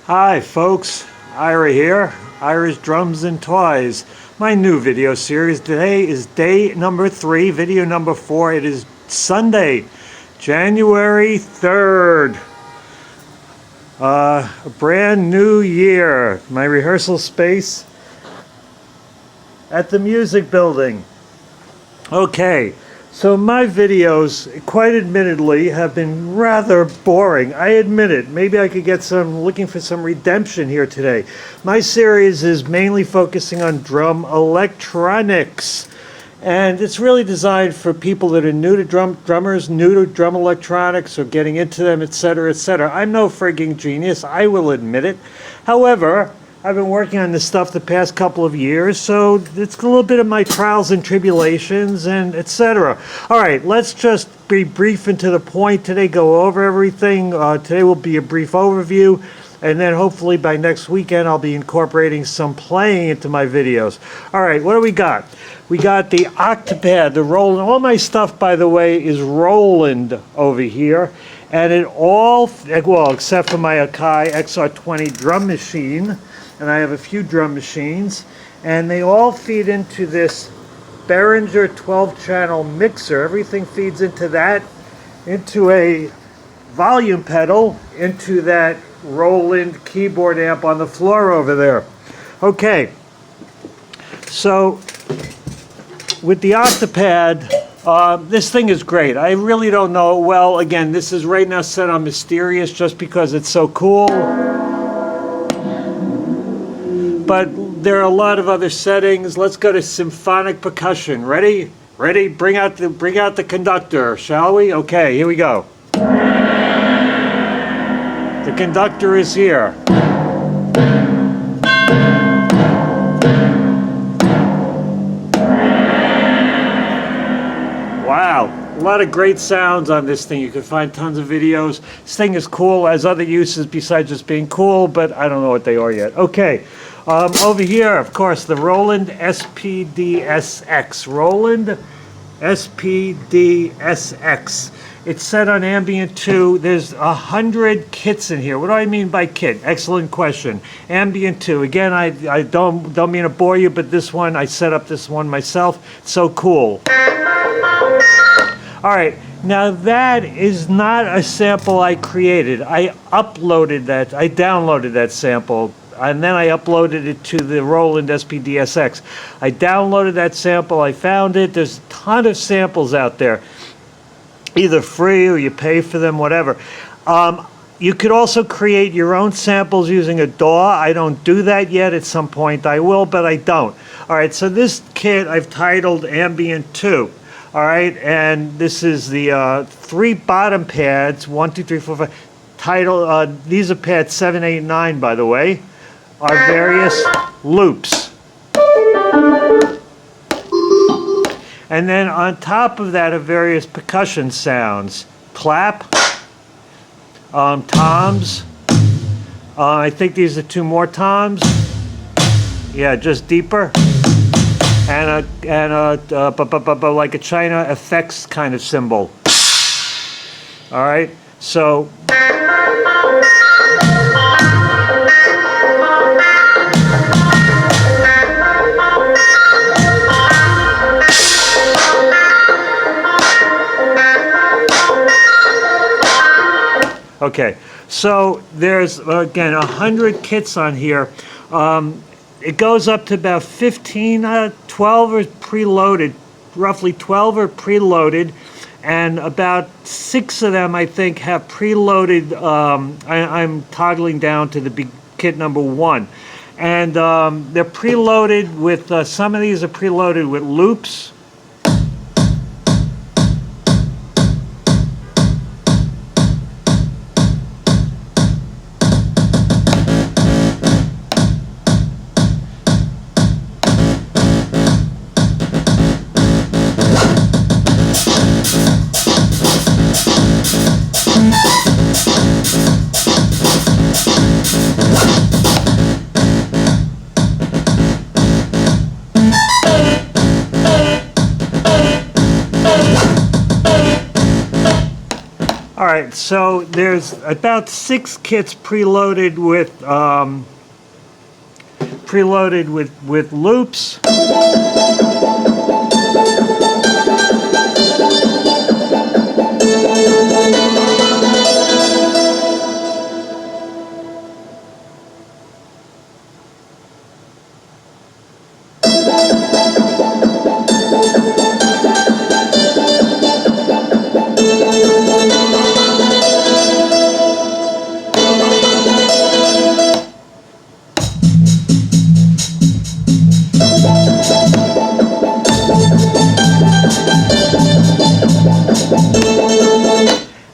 Hi folks, Ira here, Ira's Drums and Toys. My new video series today is day number 3, video number 4. It is Sunday, January 3rd. A brand new year. My rehearsal space at the music building. Okay. So my videos, quite admittedly, have been rather boring. I admit it. Maybe I could get looking for some redemption here today. My series is mainly focusing on drum electronics. And it's really designed for people that are new to drummers, new to drum electronics, or getting into them, etc., etc. I'm no frigging genius, I will admit it. However, I've been working on this stuff the past couple of years, so it's a little bit of my trials and tribulations and etc. All right, let's just be brief and to the point today, go over everything. Today will be a brief overview, and then hopefully by next weekend I'll be incorporating some playing into my videos. All right, what do we got? We got the Octopad, the Roland. All my stuff, by the way, is Roland over here. And it all, well, except for my Akai XR20 drum machine, and I have a few drum machines, and they all feed into this Behringer 12-channel mixer. Everything feeds into that, into a volume pedal, into that Roland keyboard amp on the floor over there. Okay, so with the Octopad, this thing is great. I really don't know. Well, again, this is right now set on mysterious just because it's so cool. But there are a lot of other settings. Let's go to symphonic percussion. Ready? Ready? Bring out the conductor, shall we? Okay, here we go. The conductor is here. Wow, a lot of great sounds on this thing. You can find tons of videos. This thing is cool, has other uses besides just being cool, but I don't know what they are yet. Okay. Over here, of course, the Roland spd-sx. Roland spd-sx. It's set on Ambient 2. There's 100 kits in here. What do I mean by kit? Excellent question. Ambient 2. Again, I don't mean to bore you, but this one, I set up this one myself. It's so cool. All right. Now that is not a sample I created. I uploaded that. I downloaded that sample. And then I uploaded it to the Roland spd-sx. I downloaded that sample, I found it. There's a ton of samples out there, either free or you pay for them, whatever. You could also create your own samples using a DAW. I don't do that yet. At some point I will, but I don't. All right, so this kit I've titled Ambient 2. All right, and this is the 3 bottom pads, 1, 2, 3, 4, 5. Title, these are pads 7, 8, 9, by the way. Are various loops. And then on top of that are various percussion sounds. Clap, toms. I think these are 2 more toms. Yeah, just deeper. And like a China effects kind of symbol. All right, so. Okay, so there's, again, 100 kits on here. It goes up to about 15, 12 are preloaded, roughly 12 are preloaded, and about 6 of them, I think, have preloaded. I'm toggling down to the kit number 1. And they're preloaded with, some of these are preloaded with loops. right, so there's about 6 kits preloaded with loops.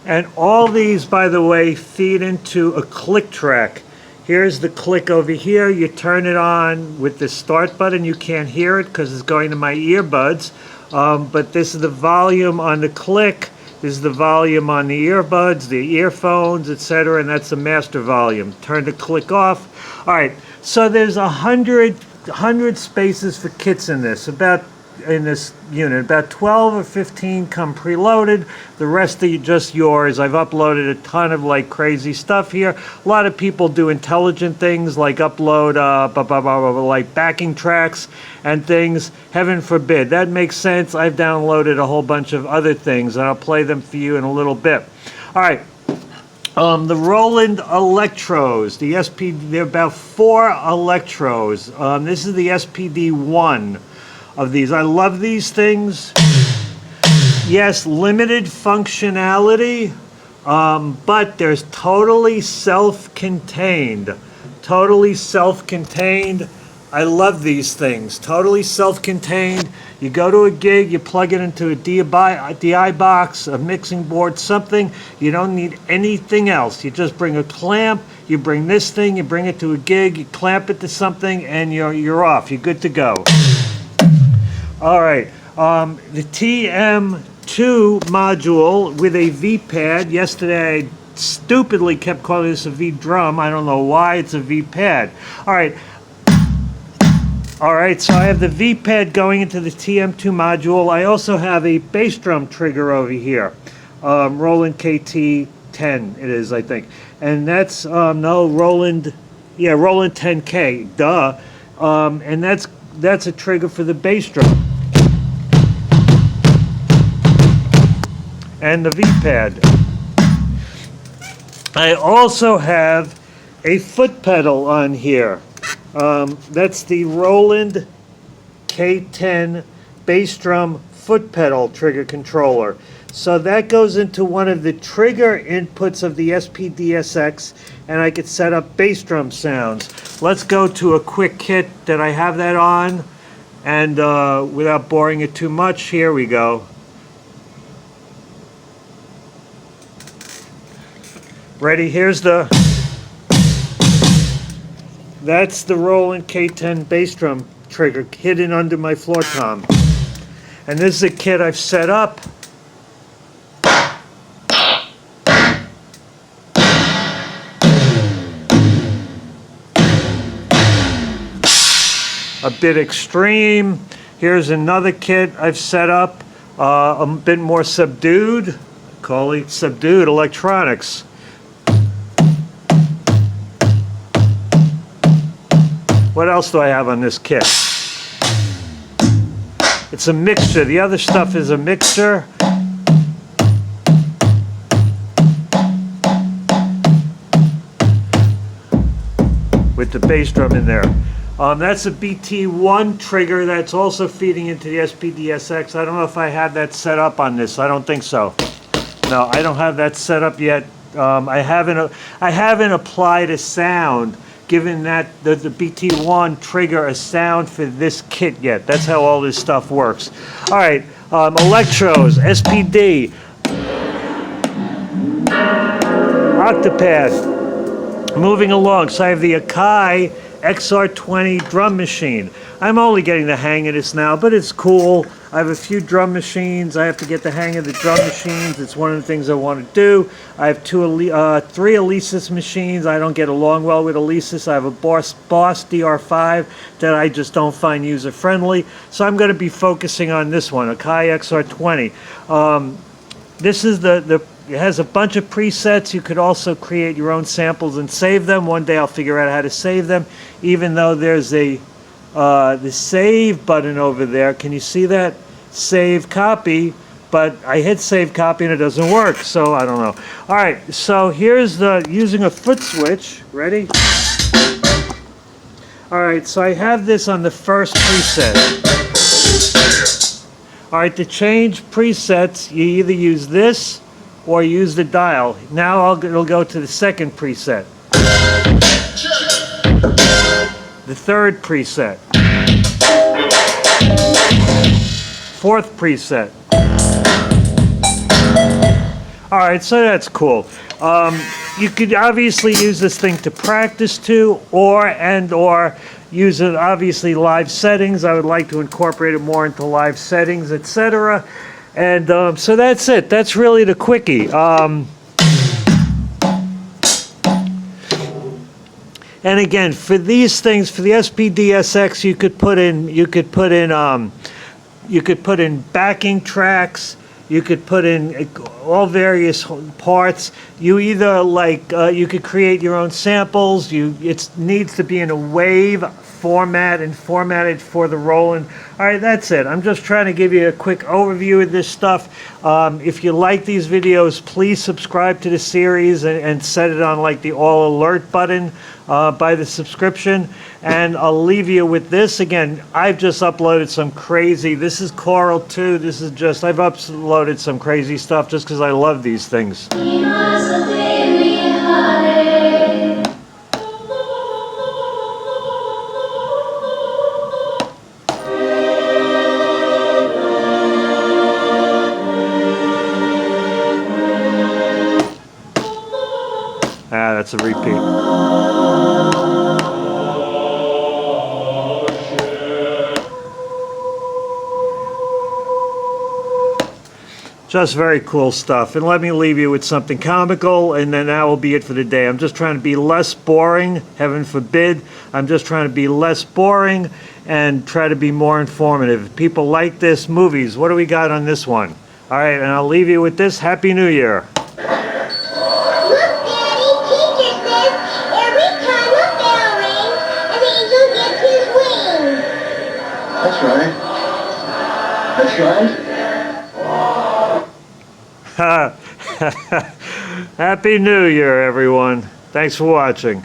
And all these, by the way, feed into a click track. Here's the click over here. You turn it on with the start button. You can't hear it because it's going to my earbuds. But this is the volume on the click. This is the volume on the earbuds, the earphones, etc. And that's the master volume. Turn the click off. All right. So there's 100 spaces for kits in this. In this unit, about 12 or 15 come preloaded. The rest are just yours. I've uploaded a ton of like crazy stuff here. A lot of people do intelligent things like upload like backing tracks and things. Heaven forbid. That makes sense. I've downloaded a whole bunch of other things and I'll play them for you in a little bit. All right. The Roland Electros, they're about 4 Electros. This is the spd-one of these. I love these things. Yes, limited functionality, but there's totally self-contained. Totally self-contained. I love these things. Totally self-contained. You go to a gig, you plug it into a DI box, a mixing board, something. You don't need anything else. You just bring a clamp, you bring this thing, you bring it to a gig, you clamp it to something, and you're off. You're good to go. All right, the TM2 module with a V-pad. Yesterday I stupidly kept calling this a V-drum. I don't know why it's a V-pad. All right, so I have the V-pad going into the TM2 module. I also have a bass drum trigger over here. Roland KT10 it is, I think. And that's, Roland 10K, duh. And that's a trigger for the bass drum. And the V-pad. I also have a foot pedal on here. That's the Roland K10 bass drum foot pedal trigger controller. So that goes into one of the trigger inputs of the spd-sx, and I could set up bass drum sounds. Let's go to a quick kit that I have that on, and without boring it too much, here we go. Ready? That's the Roland K10 bass drum trigger hidden under my floor tom. And this is a kit I've set up. A bit extreme. Here's another kit I've set up, a bit more subdued. Call it subdued electronics. What else do I have on this kit? It's a mixture. The other stuff is a mixture. With the bass drum in there. That's a BT1 trigger that's also feeding into the spd-sx. I don't know if I have that set up on this. I don't think so. No, I don't have that set up yet. I haven't applied a sound, given that the BT1 trigger a sound for this kit yet. That's how all this stuff works. All right, Electros, SPD, Octopad. Moving along, so I have the Akai XR20 drum machine. I'm only getting the hang of this now, but it's cool. I have a few drum machines. I have to get the hang of the drum machines. It's one of the things I want to do. I have three Alesis machines. I don't get along well with Alesis. I have a Boss DR5 that I just don't find user-friendly. So I'm going to be focusing on this one, Akai XR20. This is the it has a bunch of presets. You could also create your own samples and save them. One day I'll figure out how to save them, even though there's the save button over there. Can you see that? Save copy. But I hit save copy and it doesn't work, so I don't know. All right, so here's the using a foot switch. Ready? All right, so I have this on the first preset. All right, to change presets, you either use this or use the dial. Now it'll go to the second preset. The third preset. Fourth preset. All right, so that's cool. You could obviously use this thing to practice to, or use it obviously live settings. I would like to incorporate it more into live settings, etc. And so that's it. That's really the quickie. And again, for these things, for the spd-sx, you could put in backing tracks. You could put in all various parts. You either you could create your own samples. It needs to be in a wave format and formatted for the Roland. All right, that's it. I'm just trying to give you a quick overview of this stuff. If you like these videos, please subscribe to the series and set it on like the all alert button by the subscription. And I'll leave you with this. Again, I've just uploaded some crazy, this is Choral 2. This is just, I've uploaded some crazy stuff just because I love these things. That's a repeat. Just very cool stuff. And let me leave you with something comical, and then that will be it for the day. I'm just trying to be less boring, heaven forbid. I'm just trying to be less boring and try to be more informative. If people like this, movies, what do we got on this one? All right, and I'll leave you with this. Happy New Year. That's right. That's right. Happy New Year, everyone. Thanks for watching.